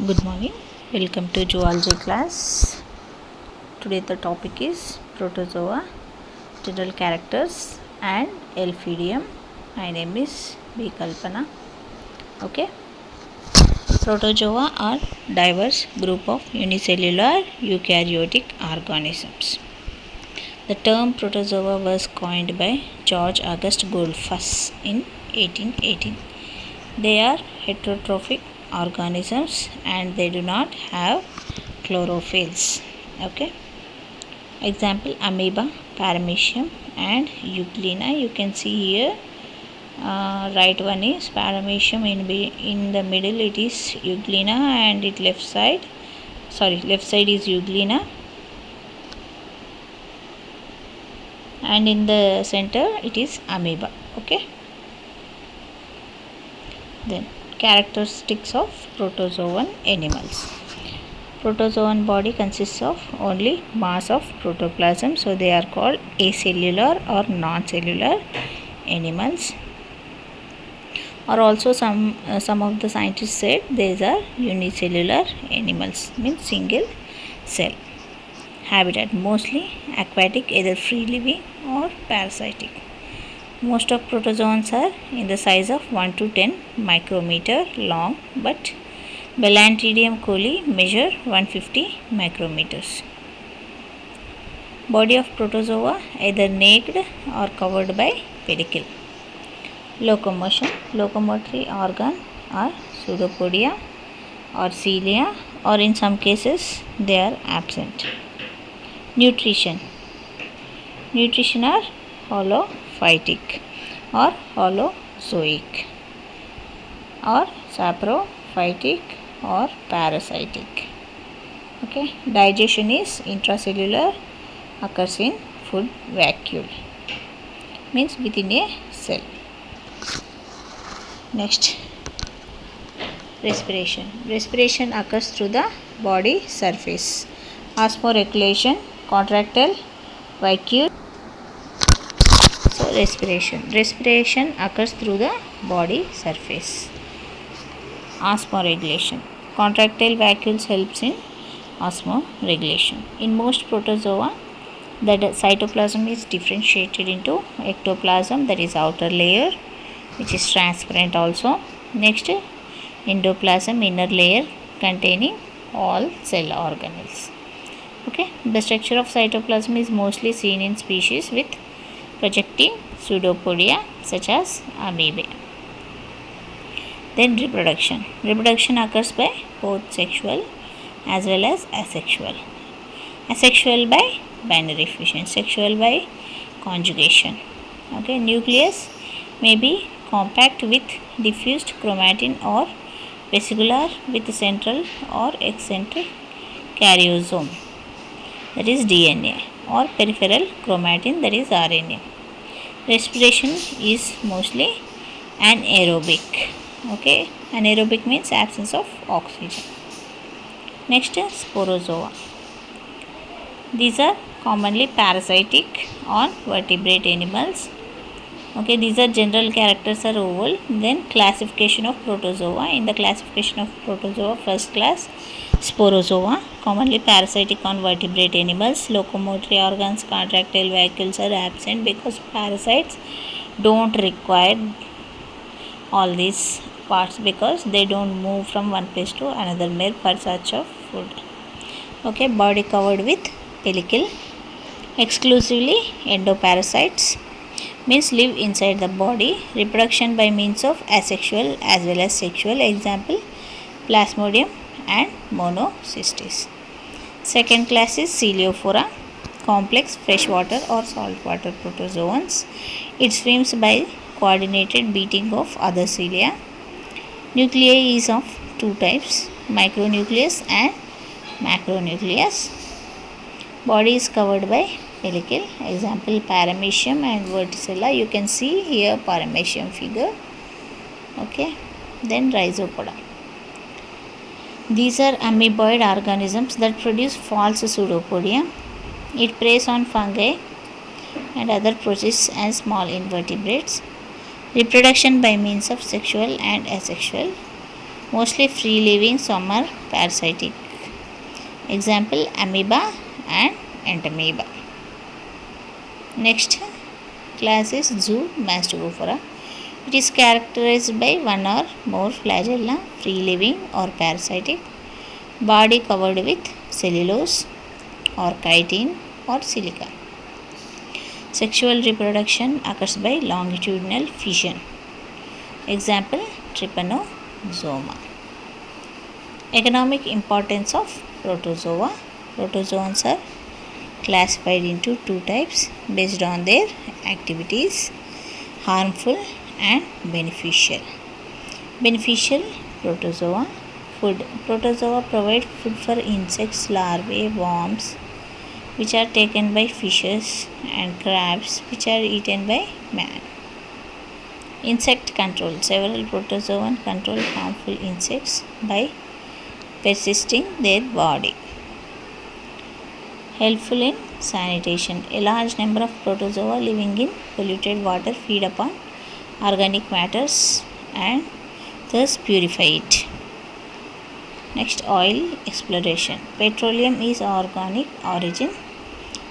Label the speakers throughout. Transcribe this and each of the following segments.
Speaker 1: Good morning. Welcome to zoology class. Today the topic is protozoa, general characters and Elphidium. My name is B. Kalpana. Okay. Protozoa are diverse group of unicellular eukaryotic organisms. The term protozoa was coined by George August Goldfuss in 1818. They are heterotrophic organisms and they do not have chlorophylls. Okay. Example: amoeba, paramecium and euglena. You can see here. Right one is paramecium, in the middle it is euglena, and left side is euglena, and in the center it is amoeba. Okay. Then characteristics of protozoan animals. Protozoan body consists of only mass of protoplasm, so they are called acellular or non-cellular animals. Or also some of the scientists said these are unicellular animals, means single cell. Habitat mostly aquatic, either free living or parasitic. Most of protozoans are in the size of 1 to 10 micrometer long, but Balantidium coli measure 150 micrometers. Body of protozoa either naked or covered by pellicle. Locomotion. Locomotory organ are pseudopodia or cilia, or in some cases they are absent. Nutrition. Nutrition are holophytic or holozoic or saprophytic or parasitic. Okay. Digestion is intracellular, occurs in food vacuole, means within a cell. Next, respiration. Respiration occurs through the body surface. Osmoregulation, contractile vacuole. So respiration occurs through the body surface. Osmoregulation. Contractile vacuoles helps in osmoregulation. In most protozoa, the cytoplasm is differentiated into ectoplasm, that is outer layer, which is transparent also. Next, endoplasm, inner layer containing all cell organelles. Okay. The structure of cytoplasm is mostly seen in species with projecting pseudopodia such as amoeba. Then reproduction. Reproduction occurs by both sexual as well as asexual. Asexual by binary fission, sexual by conjugation. Okay. Nucleus may be compact with diffused chromatin or vesicular with central or eccentric karyosome, that is DNA, or peripheral chromatin, that is RNA. Respiration is mostly anaerobic. Okay. Anaerobic means absence of oxygen. Next is sporozoa. These are commonly parasitic on vertebrate animals. Okay. These are general characters are oval. Then classification of protozoa. In the classification of protozoa, first class sporozoa, commonly parasitic on vertebrate animals. Locomotory organs, contractile vacuoles are absent because parasites don't require all these parts because they don't move from one place to another mere for search of food. Okay. Body covered with pellicle. Exclusively endoparasites, means live inside the body. Reproduction by means of asexual as well as sexual. Example: Plasmodium and Monocystis. Second class is Coeliophora, complex freshwater or saltwater protozoans. It swims by coordinated beating of other cilia. Nuclei is of two types: micronucleus and macronucleus. Body is covered by pellicle. Example: paramecium and verticilla. You can see here paramecium figure. Okay. Then rhizopoda. These are amoeboid organisms that produce false pseudopodia. It preys on fungi and other protists and small invertebrates. Reproduction by means of sexual and asexual. Mostly free living, some are parasitic. Example amoeba and entamoeba. Next class is Zoomastogophora. It is characterized by one or more flagella, free living or parasitic, body covered with cellulose or chitin or silica. Sexual reproduction occurs by longitudinal fission. Example trypanosoma. Economic importance of protozoa. Protozoans are classified into two types based on their activities: harmful and beneficial. Beneficial protozoa. Food. Protozoa provide food for insects, larvae, worms, which are taken by fishes, and crabs, which are eaten by man. Insect control. Several protozoa control harmful insects by persisting their body. Helpful in sanitation. A large number of protozoa living in polluted water feed upon organic matters and thus purify it. Next, oil exploration. Petroleum is organic origin.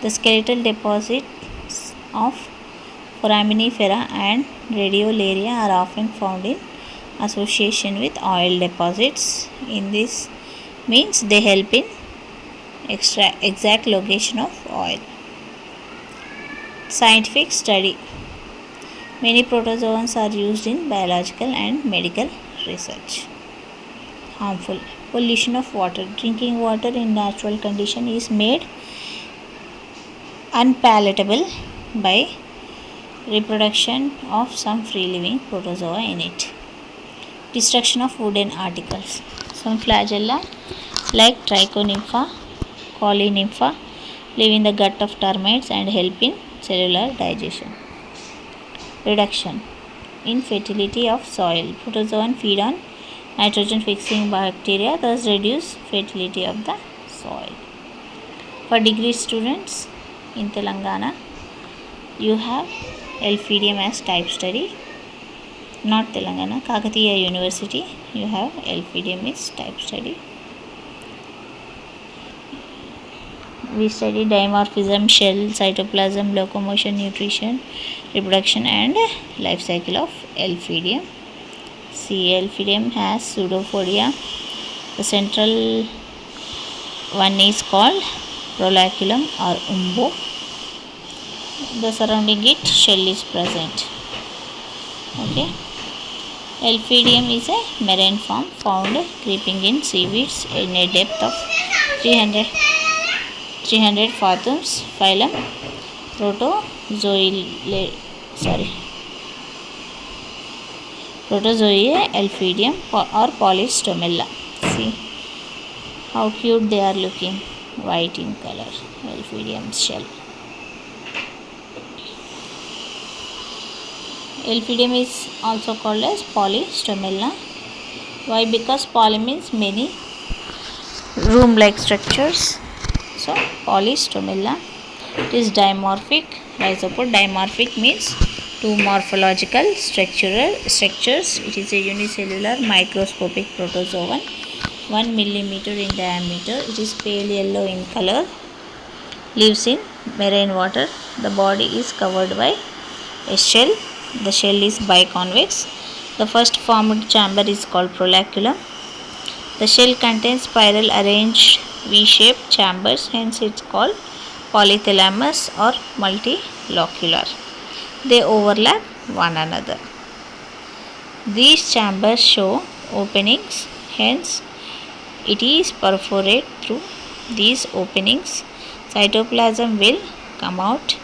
Speaker 1: The skeletal deposits of foraminifera and radiolaria are often found in association with oil deposits. In this means they help in exact location of oil. Scientific study. Many protozoans are used in biological and medical research. Harmful. Pollution of water. Drinking water in natural condition is made unpalatable by reproduction of some free living protozoa in it. Destruction of wooden articles. Some flagella like Trichonympha, Polynympha live in the gut of termites and help in cellular digestion. Reduction in fertility of soil. Protozoan feed on nitrogen fixing bacteria, thus reduce fertility of the soil. For degree students in Telangana, you have Elphidium as type study. Not Telangana, Kakatiya University, you have Elphidium is type study. We study dimorphism, shell, cytoplasm, locomotion, nutrition, reproduction and life cycle of Elphidium. See, Elphidium has pseudopodia. The central one is called prolaculum or umbo. The surrounding it shell is present. Okay. Elphidium is a marine form found creeping in seaweeds in a depth of 300 fathoms. Phylum Protozoea Elphidium or Polystomella. See how cute they are looking, white in color. Elphidium shell. Elphidium is also called as Polystomella. Why? Because poly means many, room-like structures. So Polystomella. It is dimorphic. Rhizopod. Dimorphic means two morphological structures. It is a unicellular microscopic protozoan, 1 millimeter in diameter. It is pale yellow in color. Lives in marine water. The body is covered by a shell. The shell is biconvex. The first formed chamber is called prolaculum. The shell contains spiral arranged V-shaped chambers, hence it's called polythalamus or multilocular. They overlap one another. These chambers show openings, hence it is perforate through these openings. Cytoplasm will come out.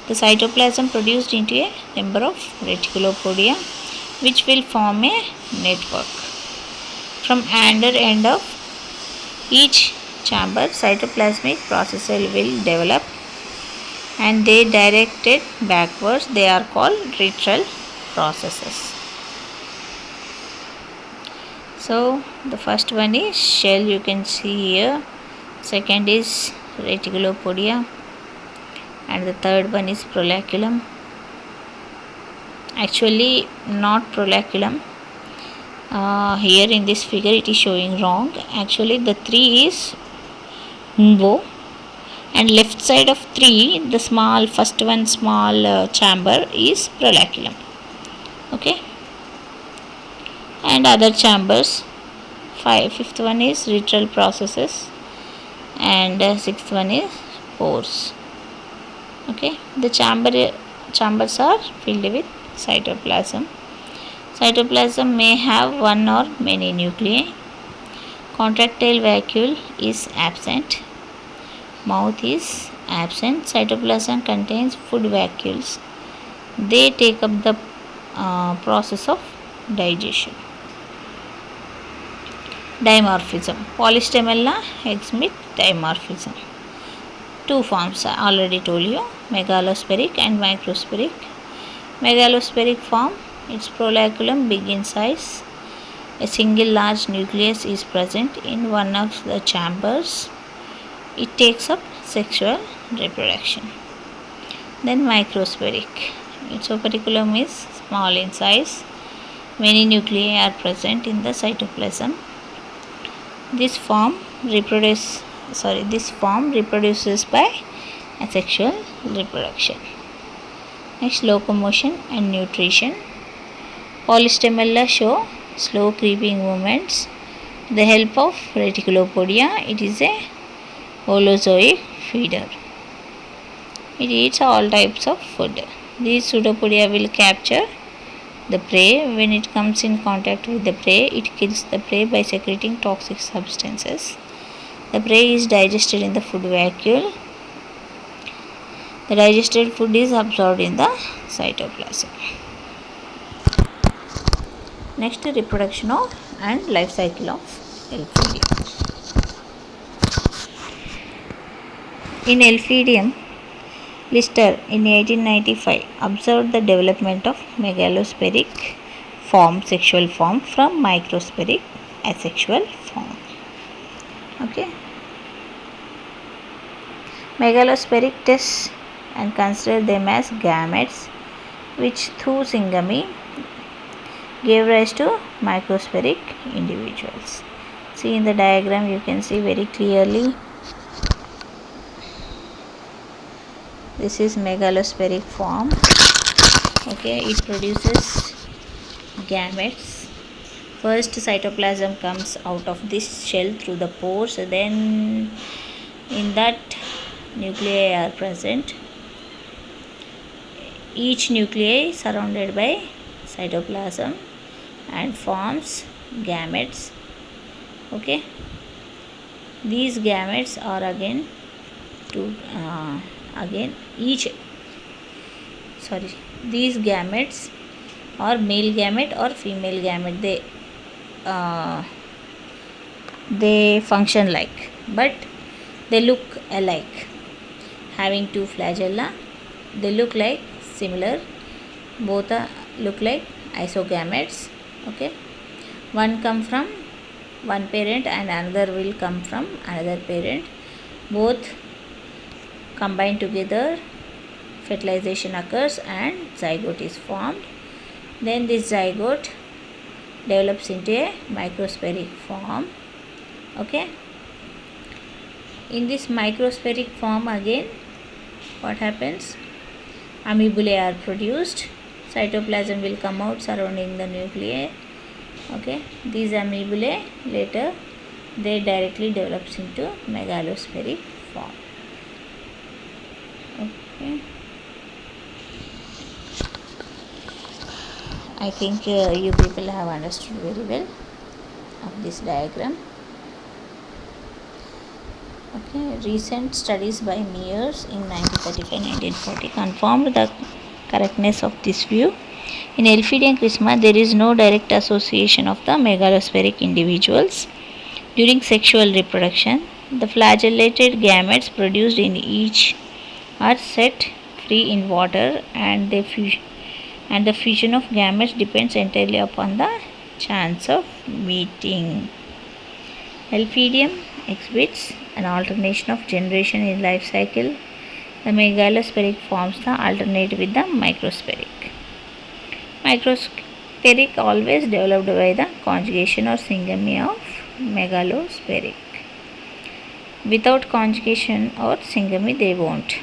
Speaker 1: The cytoplasm produced into a number of reticulopodia, which will form a network. From under end of each chamber, cytoplasmic processes will develop and they directed backwards. They are called retral processes. So the first one is shell, you can see here. Second is reticulopodia and the third one is prolaculum. Actually not prolaculum, Here in this figure it is showing wrong. Actually the 3 is umbo, and left side of 3, the small first one small chamber is prolaculum. Okay, and other chambers, fifth one is retiral processes, and sixth one is pores. Okay, the chambers are filled with cytoplasm. Cytoplasm may have one or many nuclei. Contractile vacuole is absent. Mouth is absent. Cytoplasm contains food vacuoles. They take up the process of digestion. Dimorphism. Polystemella exhibit dimorphism. Two forms I already told you, megalospheric and microspheric. Megalospheric form, its prolaculum big in size. A single large nucleus is present in one of the chambers. It takes up sexual reproduction. Then microspheric, its operculum is small in size. Many nuclei are present in the cytoplasm. This form reproduces by asexual reproduction. Next, locomotion and nutrition. Polystemella show slow creeping movements. With the help of reticulopodia, it is a holozoic feeder. It eats all types of food. These pseudopodia will capture the prey. When it comes in contact with the prey, it kills the prey by secreting toxic substances. The prey is digested in the food vacuole. The digested food is absorbed in the cytoplasm. Next, reproduction of and life cycle of Elphidium. In Elphidium, Lister in 1895 observed the development of megalospheric form, sexual form, from microspheric asexual form. Okay. Megalospheric tests and consider them as gametes which through syngamy gave rise to microspheric individuals. See in the diagram you can see very clearly. This is megalospheric form. Okay, it produces gametes. First cytoplasm comes out of this shell through the pores, then in that nuclei are present. Each nuclei surrounded by cytoplasm and forms gametes. Okay, these gametes are these gametes are male gamete or female gamete. They function like, but they look alike. Having two flagella, they look like similar. Both look like isogametes. Okay, one come from one parent and another will come from another parent. Both combine together, fertilization occurs and zygote is formed. Then this zygote develops into a microspheric form. Okay, in this microspheric form again what happens? Amoebulae are produced. Cytoplasm will come out surrounding the nuclei. Okay, these amoebulae later they directly develops into megalospheric form. Okay, I think you people have understood very well of this diagram. Okay, recent studies by Mears in 1935-1940 confirmed the correctness of this view. In Elphidium crisma, there is no direct association of the megalospheric individuals. During sexual reproduction, the flagellated gametes produced in each are set free in water, and the fusion of gametes depends entirely upon the chance of meeting. Elphidium exhibits an alternation of generation in life cycle. The megalospheric forms the alternate with the microspheric. Microscopic Megalospheric always developed by the conjugation or syngamy of megalospheric. Without conjugation or syngamy they won't.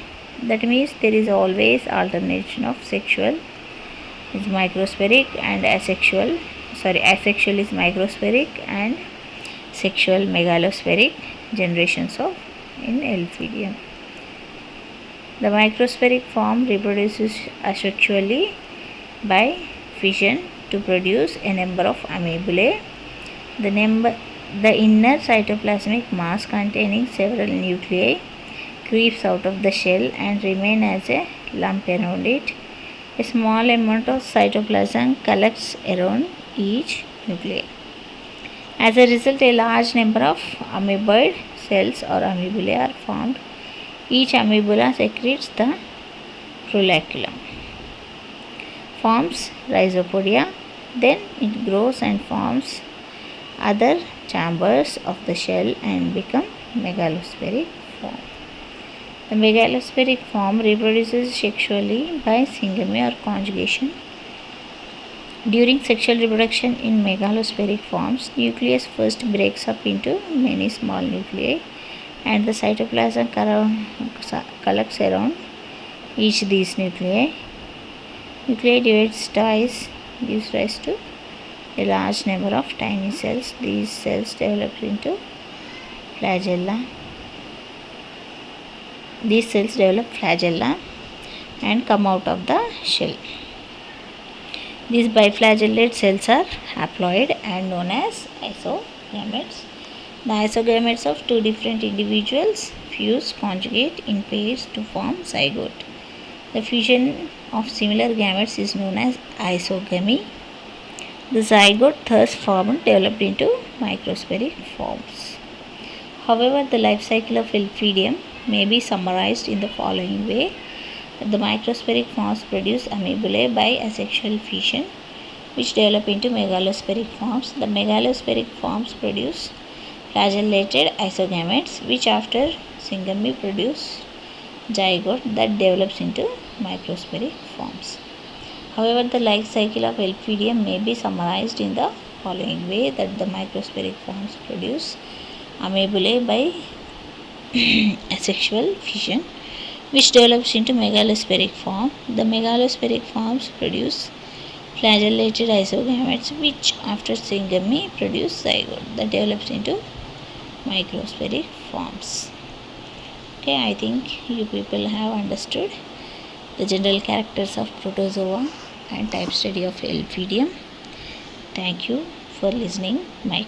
Speaker 1: That means there is always alternation of sexual is microspheric and asexual. Asexual is microspheric and sexual megalospheric generations of in Elphidium. The microspheric form reproduces asexually by fission to produce a number of amoebulae. The inner cytoplasmic mass containing several nuclei creeps out of the shell and remain as a lump around it. A small amount of cytoplasm collects around each nuclei. As a result, a large number of amoeboid cells or amoebulae are formed. Each amoebula secretes the flocculum, forms rhizopodia, then it grows and forms other chambers of the shell and become megalospheric form. The megalospheric form reproduces sexually by syngamy or conjugation. During sexual reproduction in megalospheric forms, nucleus first breaks up into many small nuclei and the cytoplasm collects around each of these nuclei. Nuclei divides twice, gives rise to a large number of tiny cells. These cells develop into flagella. These cells develop flagella and come out of the shell. These biflagellate cells are haploid and known as isogametes. The isogametes of two different individuals fuse, conjugate in pairs to form zygote. The fusion of similar gametes is known as isogamy. The zygote thus formed developed into microspheric forms. However, the life cycle of Elphidium may be summarized in the following way. The microspheric forms produce amoebulae by asexual fission, which develop into megalospheric forms. The megalospheric forms produce flagellated isogametes, which after syngamy produce zygote that develops into microspheric forms. However, the life cycle of Elphidium may be summarized in the following way, that the microspheric forms produce amoebulae by asexual fission, which develops into megalospheric form. The megalospheric forms produce flagellated isogametes, which after syngamy produce zygote that develops into microspheric forms. Okay, I think you people have understood the general characters of protozoa and type study of Elphidium. Thank you for listening my